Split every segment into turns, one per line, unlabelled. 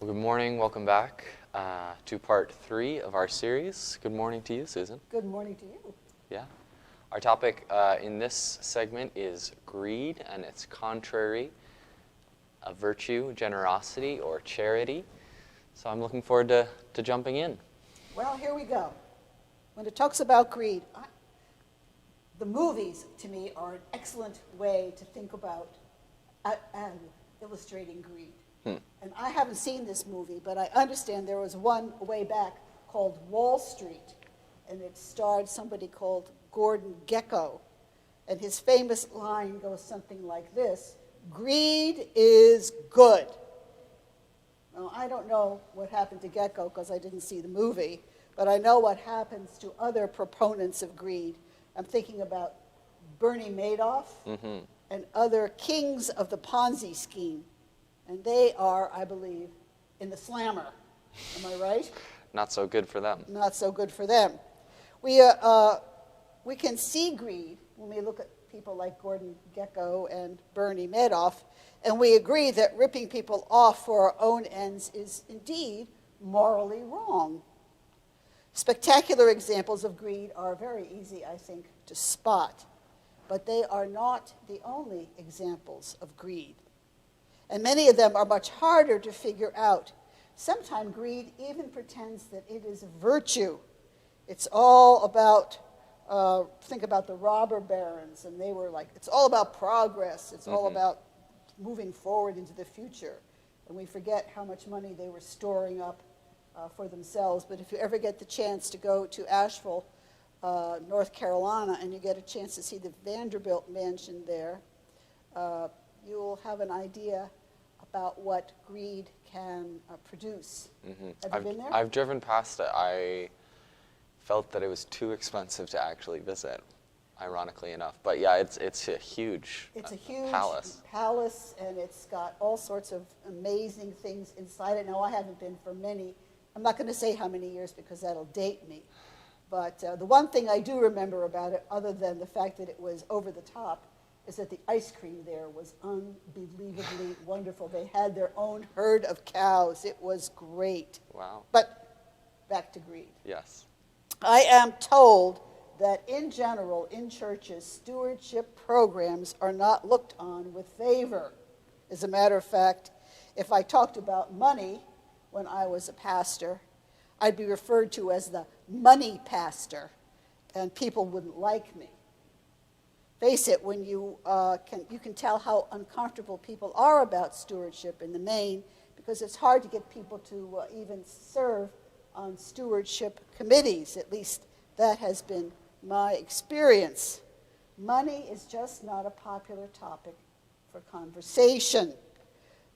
Well, good morning. Welcome back to part 3 of our series. Good morning to you, Susan.
Good morning to you.
Yeah. Our topic in this segment is greed and its contrary, a virtue, generosity, or charity. So I'm looking forward to jumping in.
Well, here we go. When it talks about greed, the movies, to me, are an excellent way to think about and illustrating greed. And I haven't seen this movie, but I understand there was one way back called Wall Street, and it starred somebody called Gordon Gekko. And his famous line goes something like this: "Greed is good." Now, I don't know what happened to Gekko because I didn't see the movie, but I know what happens to other proponents of greed. I'm thinking about Bernie Madoff and other kings of the Ponzi scheme. And they are, I believe, in the slammer. Am I right?
Not so good for them.
Not so good for them. We can see greed when we look at people like Gordon Gekko and Bernie Madoff, and we agree that ripping people off for our own ends is indeed morally wrong. Spectacular examples of greed are very easy, I think, to spot, but they are not the only examples of greed. And many of them are much harder to figure out. Sometimes greed even pretends that it is a virtue. It's all about, think about the robber barons, and they were like, it's all about progress. It's all about moving forward into the future. And we forget how much money they were storing up for themselves. But if you ever get the chance to go to Asheville, North Carolina, and you get a chance to see the Vanderbilt mansion there, you'll have an idea about what greed can produce. Have you been there?
I've driven past it. I felt that it was too expensive to actually visit, ironically enough. But yeah, it's a huge palace,
and it's got all sorts of amazing things inside it. Now, I haven't been for many. I'm not going to say how many years because that'll date me. But the one thing I do remember about it, other than the fact that it was over the top, is that the ice cream there was unbelievably wonderful. They had their own herd of cows. It was great.
Wow.
But back to greed.
Yes.
I am told that in general, in churches, stewardship programs are not looked on with favor. As a matter of fact, if I talked about money when I was a pastor, I'd be referred to as the money pastor, and people wouldn't like me. Face it, when you can tell how uncomfortable people are about stewardship in the main, because it's hard to get people to even serve on stewardship committees. At least that has been my experience. Money is just not a popular topic for conversation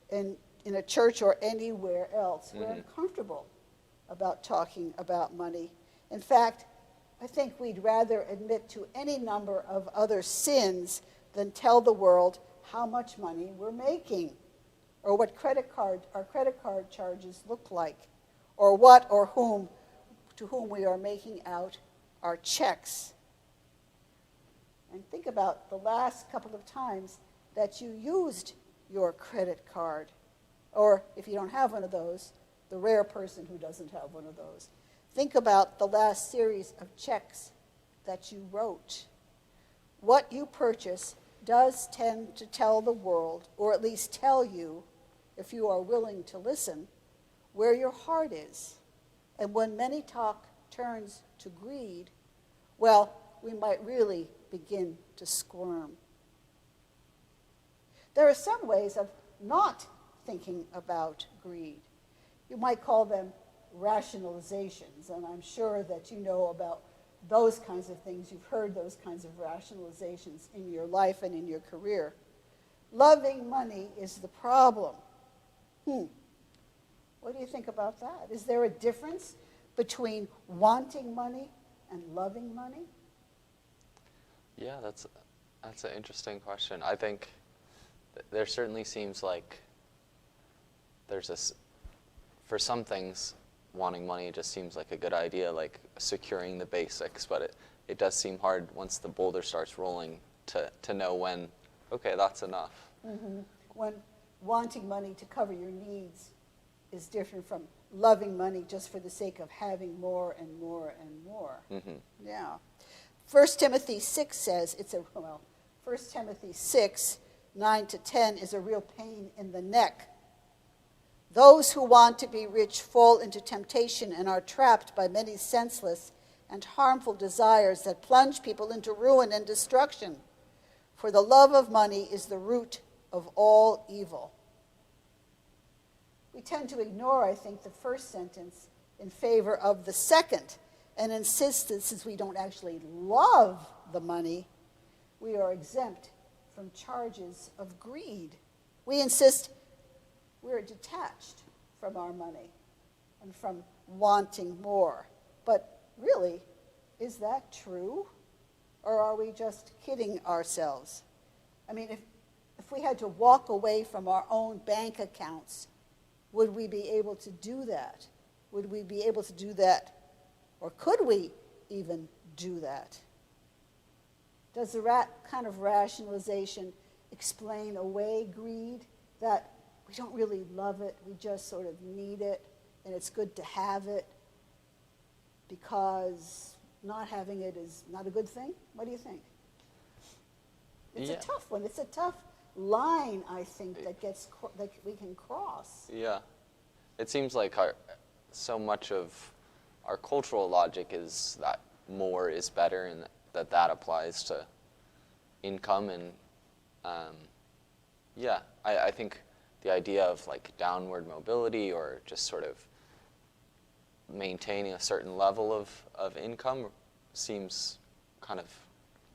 in a church or anywhere else. We're uncomfortable about talking about money. In fact, I think we'd rather admit to any number of other sins than tell the world how much money we're making, or what our credit card charges look like, or what or to whom we are making out our checks. And think about the last couple of times that you used your credit card, or if you don't have one of those, the rare person who doesn't have one of those. Think about the last series of checks that you wrote. What you purchase does tend to tell the world, or at least tell you, if you are willing to listen, where your heart is. And when money talk turns to greed, well, we might really begin to squirm. There are some ways of not thinking about greed. You might call them rationalizations, and I'm sure that you know about those kinds of things. You've heard those kinds of rationalizations in your life and in your career. Loving money is the problem. What do you think about that? Is there a difference between wanting money and loving money?
Yeah, that's an interesting question. I think there certainly seems like there's for some things, wanting money just seems like a good idea, like securing the basics, but it does seem hard once the boulder starts rolling to know when, okay, that's enough.
When wanting money to cover your needs is different from loving money just for the sake of having more and more and more. Yeah. 1 Timothy 6 says, 1 Timothy 6, 9 to 10 is a real pain in the neck. Those who want to be rich fall into temptation and are trapped by many senseless and harmful desires that plunge people into ruin and destruction. For the love of money is the root of all evil. We tend to ignore, I think, the first sentence in favor of the second and insist that since we don't actually love the money, we are exempt from charges of greed. We insist we're detached from our money and from wanting more. But really, is that true? Or are we just kidding ourselves? I mean, if we had to walk away from our own bank accounts, would we be able to do that? Would we be able to do that? Or could we even do that? Does the kind of rationalization explain away greed, that we don't really love it, we just sort of need it, and it's good to have it because not having it is not a good thing? What do you think? It's a tough one. It's a tough line, I think, that we can cross.
Yeah. It seems like so much of our cultural logic is that more is better, and that applies to income. And I think the idea of like downward mobility or just sort of maintaining a certain level of income seems kind of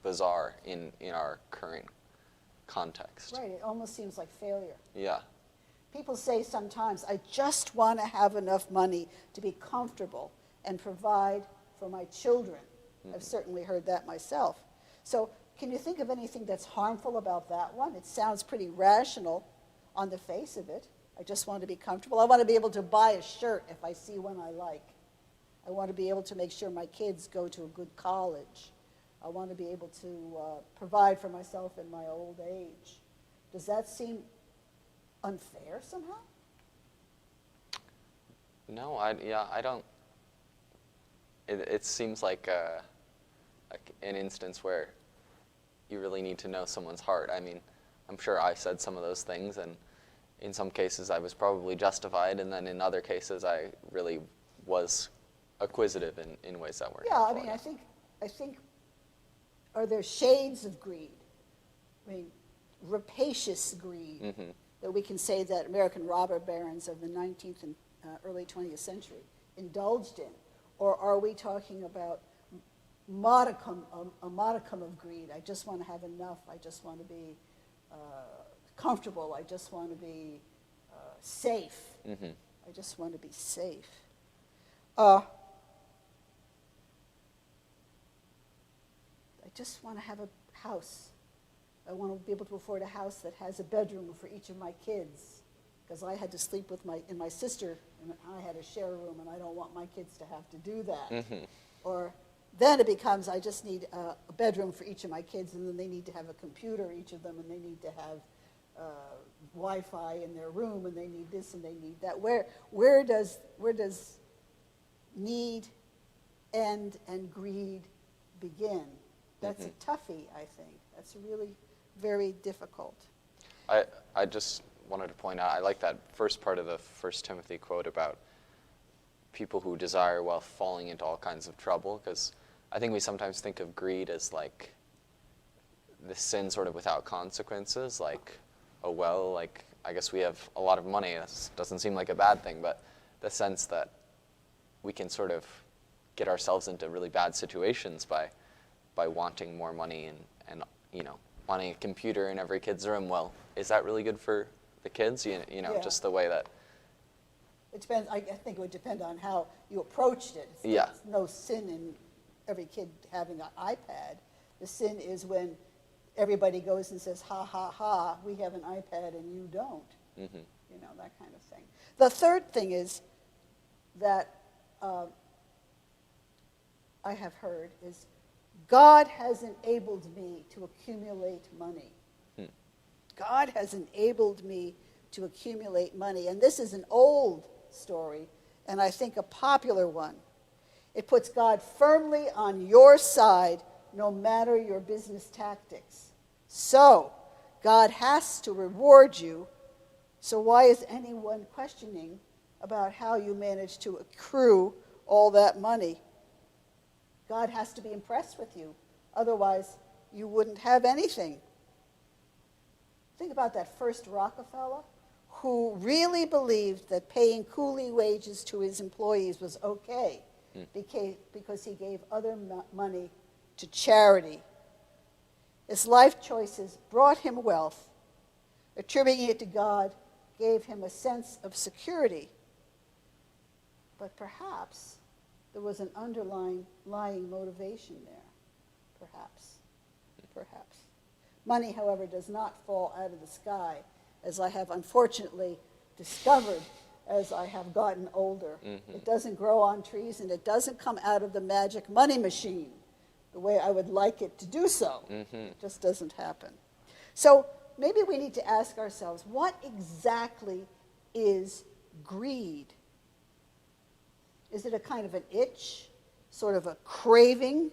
bizarre in our current context.
Right, it almost seems like failure.
Yeah.
People say sometimes, I just want to have enough money to be comfortable and provide for my children. I've certainly heard that myself. So can you think of anything that's harmful about that one? It sounds pretty rational on the face of it. I just want to be comfortable. I want to be able to buy a shirt if I see one I like. I want to be able to make sure my kids go to a good college. I want to be able to provide for myself in my old age. Does that seem unfair somehow?
No, I don't. It seems like an instance where you really need to know someone's heart. I mean, I'm sure I said some of those things, and in some cases I was probably justified, and then in other cases I really was acquisitive in ways that weren't.
Yeah, I mean, I think, are there shades of greed? I mean, rapacious greed, that we can say that American robber barons of the 19th and early 20th century indulged in? Or are we talking about a modicum of greed? I just want to have enough. I just want to be comfortable. I just want to be safe. I just want to be safe. I just want to have a house. I want to be able to afford a house that has a bedroom for each of my kids, because I had to sleep with my sister, and I had a share room, and I don't want my kids to have to do that. Or then it becomes, I just need a bedroom for each of my kids, and then they need to have a computer, each of them, and they need to have Wi-Fi in their room, and they need this and they need that. Where does need end and greed begin? That's a toughie, I think. That's really very difficult.
I just wanted to point out, I like that first part of the 1 Timothy quote about people who desire wealth falling into all kinds of trouble, because I think we sometimes think of greed as like this sin sort of without consequences, like, oh well, like I guess we have a lot of money, that doesn't seem like a bad thing, but the sense that we can sort of get ourselves into really bad situations by wanting more money and wanting a computer in every kid's room. Well, is that really good for the kids?
Yeah.
Just the way that.
It depends. I think it would depend on how you approached it.
Yeah.
There's no sin in every kid having an iPad. The sin is when everybody goes and says, ha, ha, ha, we have an iPad and you don't. That kind of thing. The third thing is that I have heard is God has enabled me to accumulate money. God has enabled me to accumulate money. And this is an old story, and I think a popular one. It puts God firmly on your side, no matter your business tactics. So, God has to reward you. So why is anyone questioning about how you managed to accrue all that money? God has to be impressed with you. Otherwise, you wouldn't have anything. Think about that first Rockefeller who really believed that paying coolie wages to his employees was okay because he gave other money to charity. His life choices brought him wealth. Attributing it to God gave him a sense of security. But perhaps there was an underlying motivation there. Perhaps. Money, however, does not fall out of the sky, as I have unfortunately discovered as I have gotten older. It doesn't grow on trees, and it doesn't come out of the magic money machine the way I would like it to do so. It just doesn't happen. So maybe we need to ask ourselves, what exactly is greed? Is it a kind of an itch, sort of a craving,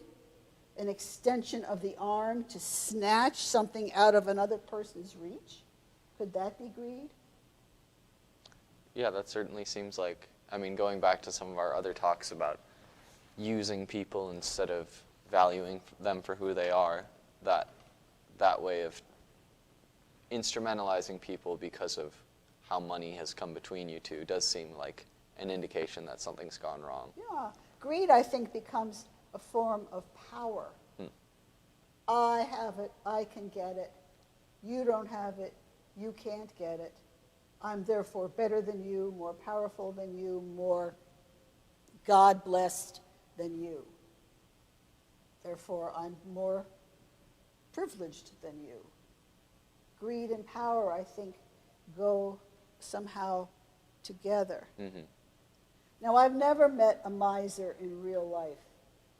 an extension of the arm to snatch something out of another person's reach? Could that be greed?
Yeah, that certainly seems like, I mean, going back to some of our other talks about using people instead of valuing them for who they are, that way of instrumentalizing people because of how money has come between you two does seem like an indication that something's gone wrong.
Yeah. Greed, I think, becomes a form of power. I have it, I can get it. You don't have it, you can't get it. I'm therefore better than you, more powerful than you, more God-blessed than you. Therefore, I'm more privileged than you. Greed and power, I think, go somehow together. Now, I've never met a miser in real life.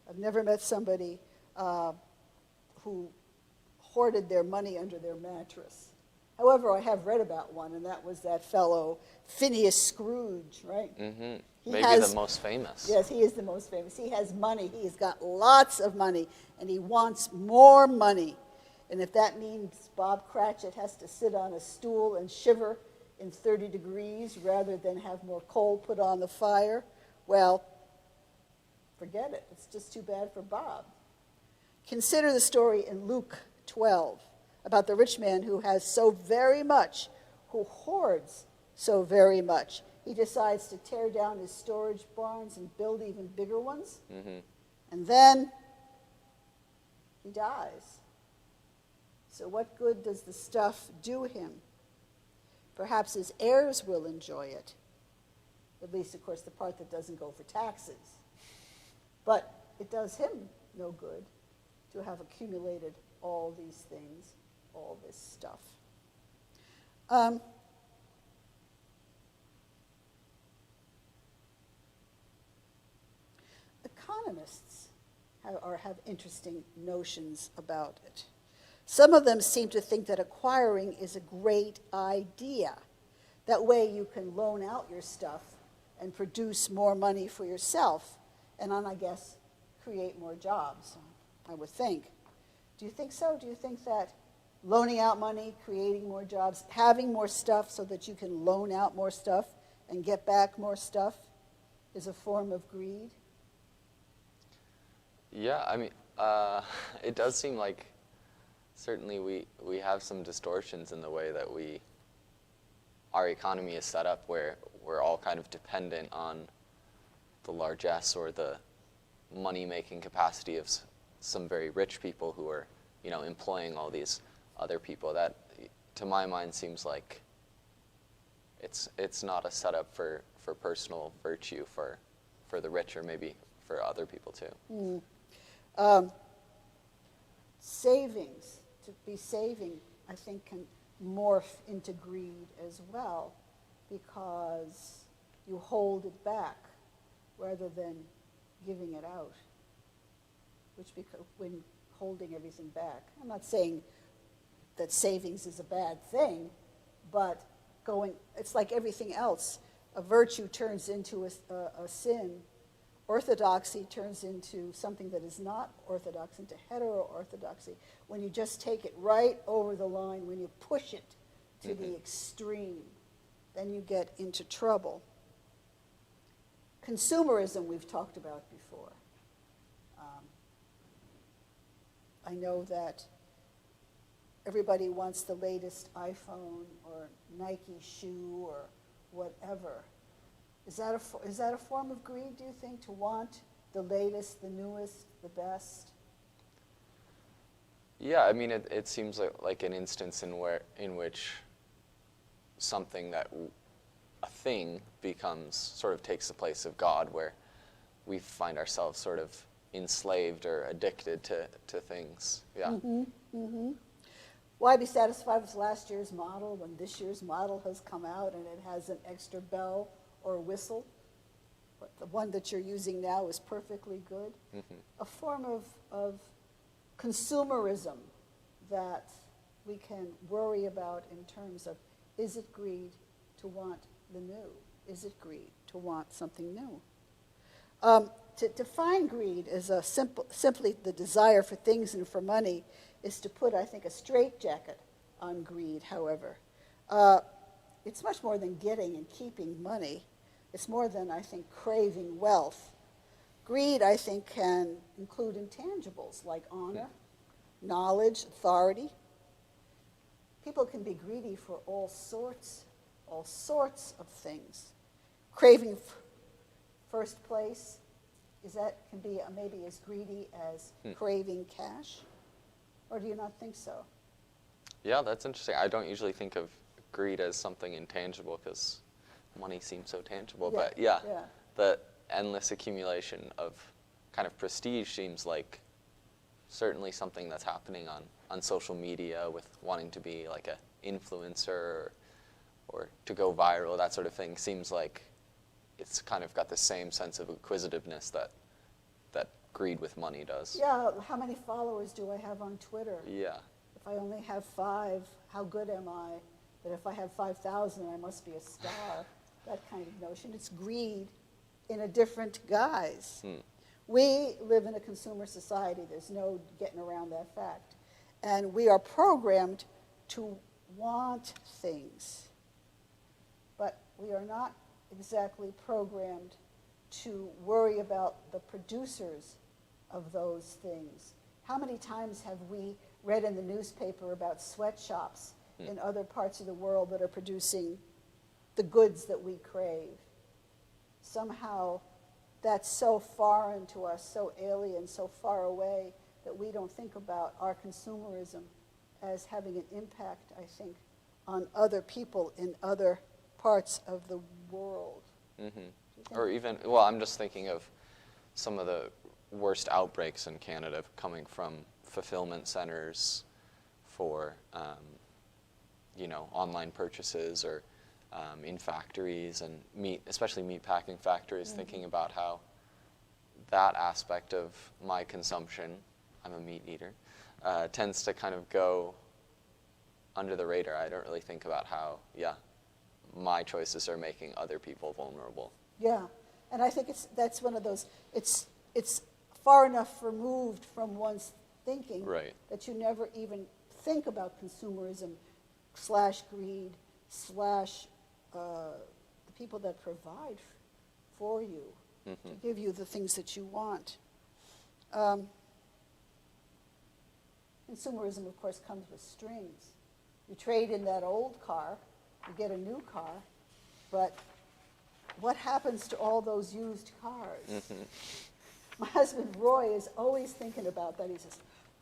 I've never met somebody who hoarded their money under their mattress. However, I have read about one, and that was that fellow Phineas Scrooge, right?
Maybe the most famous.
Yes, he is the most famous. He has money. He has got lots of money, and he wants more money. And if that means Bob Cratchit has to sit on a stool and shiver in 30 degrees rather than have more coal put on the fire, well, forget it. It's just too bad for Bob. Consider the story in Luke 12 about the rich man who has so very much, who hoards so very much. He decides to tear down his storage barns and build even bigger ones. And then he dies. So what good does the stuff do him? Perhaps his heirs will enjoy it. At least, of course, the part that doesn't go for taxes. But it does him no good to have accumulated all these things, all this stuff. Economists have interesting notions about it. Some of them seem to think that acquiring is a great idea. That way you can loan out your stuff and produce more money for yourself, and then, I guess, create more jobs, I would think. Do you think so? Do you think that loaning out money, creating more jobs, having more stuff so that you can loan out more stuff and get back more stuff is a form of greed?
Yeah, I mean, it does seem like certainly we have some distortions in the way that our economy is set up, where we're all kind of dependent on the largesse or the money-making capacity of some very rich people who are, employing all these other people. That, to my mind, seems like it's not a setup for personal virtue for the rich, or maybe for other people too.
Savings, to be saving, I think, can morph into greed as well, because you hold it back rather than giving it out, when holding everything back. I'm not saying that savings is a bad thing, but it's like everything else. a virtue turns into a sin. Orthodoxy turns into something that is not orthodox, into heteroorthodoxy. When you just take it right over the line, when you push it to the extreme, then you get into trouble. Consumerism we've talked about before. I know that everybody wants the latest iPhone or Nike shoe or whatever. Is that a form of greed, do you think, to want the latest, the newest, the best?
Yeah, I mean, it seems like an instance in which something a thing sort of takes the place of God, where we find ourselves sort of enslaved or addicted to things. Yeah.
Why be satisfied with last year's model when this year's model has come out and it has an extra bell or whistle? But the one that you're using now is perfectly good. A form of consumerism that we can worry about in terms of, is it greed to want the new? Is it greed to want something new? To define greed as simply the desire for things and for money is to put, I think, a straitjacket on greed, however. It's much more than getting and keeping money. It's more than, I think, craving wealth. Greed, I think, can include intangibles like honor, knowledge, authority. People can be greedy for all sorts of things. Craving first place, can be maybe as greedy as craving cash? Or do you not think so?
Yeah, that's interesting. I don't usually think of greed as something intangible because money seems so tangible. But the endless accumulation of kind of prestige seems like certainly something that's happening on social media, with wanting to be like an influencer or to go viral, that sort of thing. Seems like it's kind of got the same sense of acquisitiveness that greed with money does.
Yeah, how many followers do I have on Twitter?
Yeah.
If I only have 5, how good am I? But if I have 5,000, I must be a star. That kind of notion. It's greed in a different guise. We live in a consumer society. There's no getting around that fact. And we are programmed to want things. But we are not exactly programmed to worry about the producers of those things. How many times have we read in the newspaper about sweatshops in other parts of the world that are producing the goods that we crave? Somehow that's so foreign to us, so alien, so far away, that we don't think about our consumerism as having an impact, I think, on other people in other parts of the world.
Or even, well, I'm just thinking of some of the worst outbreaks in Canada coming from fulfillment centers for, online purchases, or in factories and especially meat packing factories, thinking about how that aspect of my consumption, I'm a meat eater, tends to kind of go under the radar. I don't really think about how, my choices are making other people vulnerable.
Yeah, and I think that's one of those, it's far enough removed from one's thinking that you never even think about consumerism / greed / the people that provide for you to give you the things that you want. Consumerism, of course, comes with strings. You trade in that old car, you get a new car, but what happens to all those used cars? My husband, Roy, is always thinking about that. He says,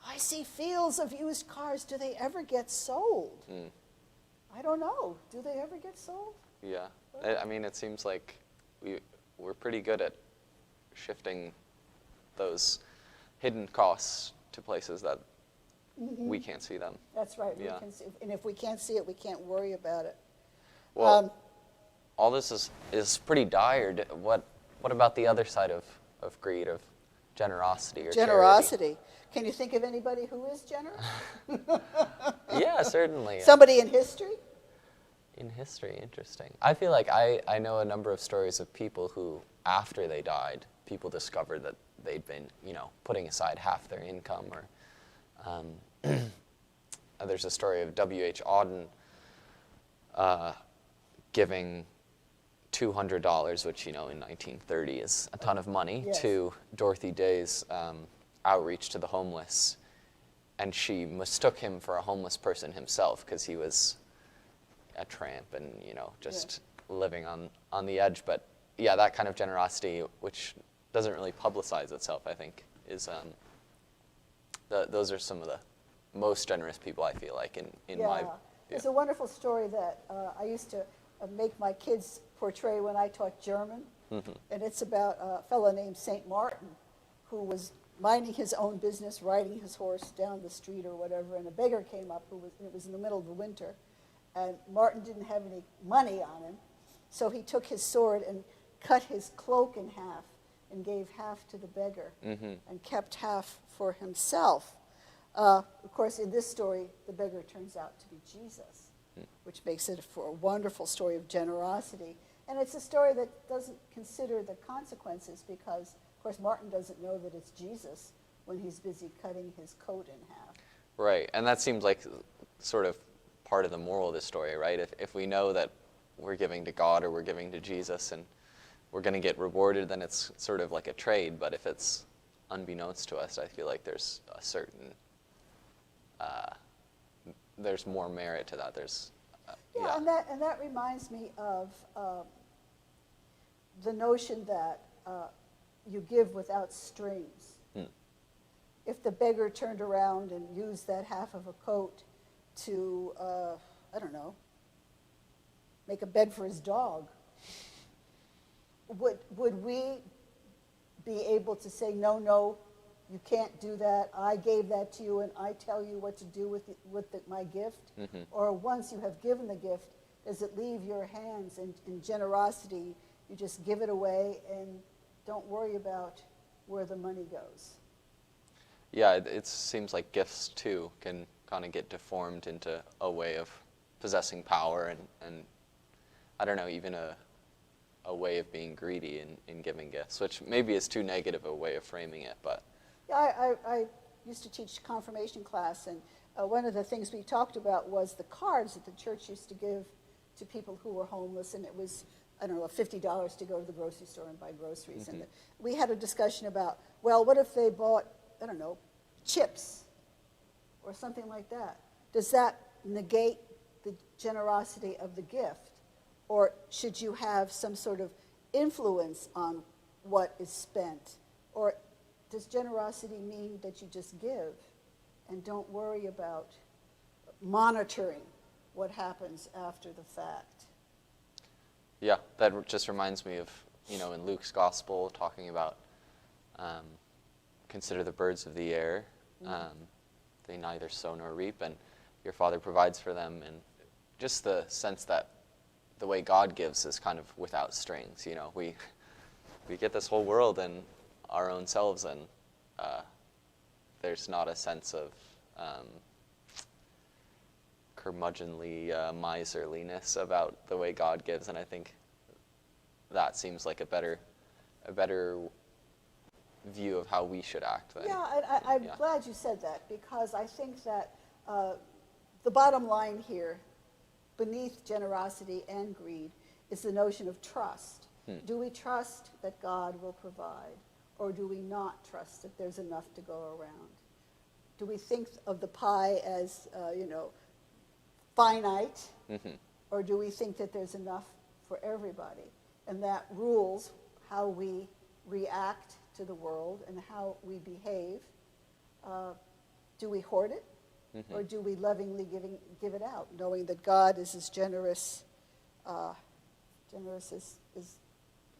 I see fields of used cars. Do they ever get sold? I don't know. Do they ever get sold?
Yeah. I mean, it seems like we're pretty good at shifting those hidden costs to places that we can't see them.
That's right.
Yeah.
We can see, and if we can't see it, we can't worry about it.
Well, all this is pretty dire. What about the other side of greed, of generosity or
generosity?
Charity?
Can you think of anybody who is generous?
Yeah, certainly.
Somebody in history?
In history, interesting. I feel like I know a number of stories of people who, after they died, people discovered that they'd been, putting aside half their income. Or there's a story of W.H. Auden giving $200, which, in 1930 is a ton of money,
Yes.
to Dorothy Day's outreach to the homeless. And she mistook him for a homeless person himself because he was a tramp and, just living on the edge. But yeah, that kind of generosity, which doesn't really publicize itself, I think, is those are some of the most generous people, I feel like, in my view.
There's a wonderful story that I used to make my kids portray when I taught German.
Mm-hmm.
And it's about a fellow named St. Martin who was minding his own business, riding his horse down the street or whatever, and a beggar came up it was in the middle of the winter, and Martin didn't have any money on him, so he took his sword and cut his cloak in half and gave half to the beggar
Mm-hmm.
and kept half for himself. Of course, in this story, the beggar turns out to be Jesus, which makes it for a wonderful story of generosity. And it's a story that doesn't consider the consequences because, of course, Martin doesn't know that it's Jesus when he's busy cutting his coat in half.
Right, and that seems like sort of part of the moral of this story, right? If we know that we're giving to God or we're giving to Jesus and we're going to get rewarded, then it's sort of like a trade. But if it's unbeknownst to us, I feel like there's a certain, there's more merit to that. There's,
Yeah, and that reminds me of the notion that you give without strings. If the beggar turned around and used that half of a coat to, I don't know, make a bed for his dog, would we be able to say, no, you can't do that, I gave that to you and I tell you what to do with my gift?
Mm-hmm.
Or once you have given the gift, does it leave your hands in generosity? You just give it away and don't worry about where the money goes.
Yeah, it seems like gifts, too, can kind of get deformed into a way of possessing power and I don't know, even a way of being greedy in giving gifts, which maybe is too negative a way of framing it, but...
Yeah, I used to teach confirmation class, and one of the things we talked about was the cards that the church used to give to people who were homeless, and it was, I don't know, $50 to go to the grocery store and buy groceries.
Mm-hmm.
And we had a discussion about, well, what if they bought, I don't know, chips or something like that? Does that negate the generosity of the gift? Or should you have some sort of influence on what is spent? Or does generosity mean that you just give and don't worry about monitoring what happens after the fact?
Yeah, that just reminds me of, in Luke's gospel, talking about consider the birds of the air. They neither sow nor reap, and your Father provides for them. And just the sense that the way God gives is kind of without strings. We get this whole world in our own selves, and there's not a sense of curmudgeonly miserliness about the way God gives, and I think that seems like a better view of how we should act.
Yeah, I'm glad you said that, because I think that the bottom line here, beneath generosity and greed, is the notion of trust. Do we trust that God will provide, or do we not trust that there's enough to go around? Do we think of the pie as, finite, or do we think that there's enough for everybody? And that rules how we react to the world and how we behave. Do we hoard it, or do we lovingly give it out, knowing that God is as generous as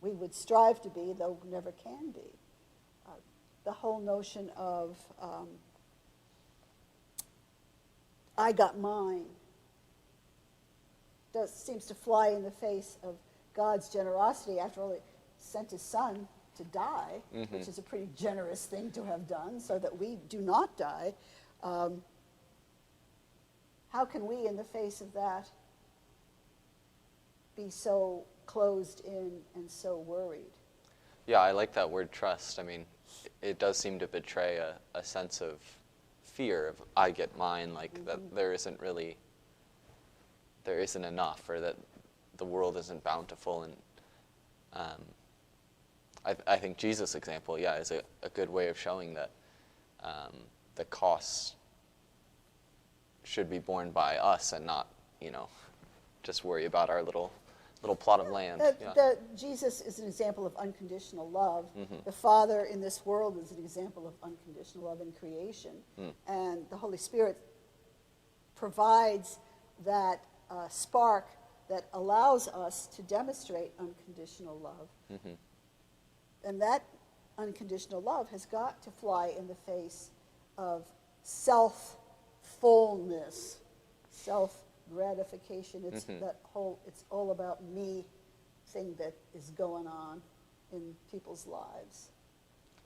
we would strive to be, though never can be? The whole notion of I got mine seems to fly in the face of God's generosity. After all, he sent his son to die, which is a pretty generous thing to have done, so that we do not die. How can we, in the face of that, be so closed in and so worried.
Yeah, I like that word trust. I mean, it does seem to betray a sense of fear of I get mine, like that there isn't enough, or that the world isn't bountiful. And I think Jesus' example, is a good way of showing that the costs should be borne by us and not, just worry about our little plot of land.
Jesus is an example of unconditional love. The Father in this world is an example of unconditional love in creation. And the Holy Spirit provides that spark that allows us to demonstrate unconditional love. And that unconditional love has got to fly in the face of self-fullness, self-gratification. It's it's all about me thing that is going on in people's lives.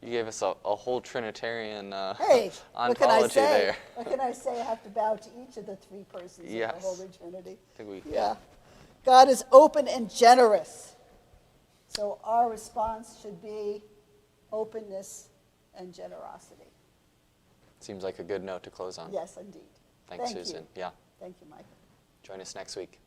You gave us a whole Trinitarian
Hey, what can I
ontology
say?
there.
What can I say? I have to bow to each of the three persons of the Holy Trinity.
I think
Yeah. God is open and generous. So our response should be openness and generosity.
Seems like a good note to close on.
Yes, indeed.
Thanks,
Thank
Susan.
you.
Yeah.
Thank you, Micah.
Join us next week.